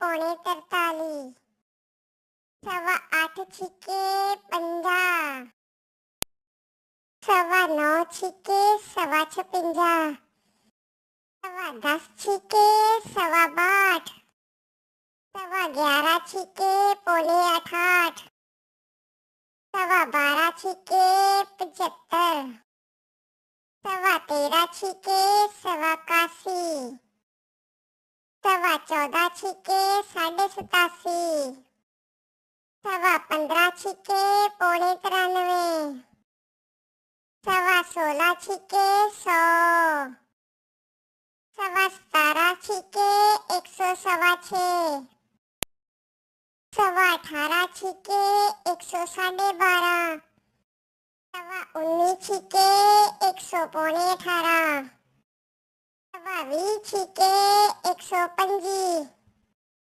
पौने 43, 8:15 छिके 50, 9:15 छिके 56, 10:15 छिके 12:15, 11:15 छिके पौने 8, 12:15 छिके 75, 13:15 छिके 81, 14:15 छिके 87, 15:15 छिके पौने 93, 16:15 छिके 100, 17:15 छिके 106, 18:15 छिके 112:30, 19:15 छिके 100 पौने 18, 20 छिके 125।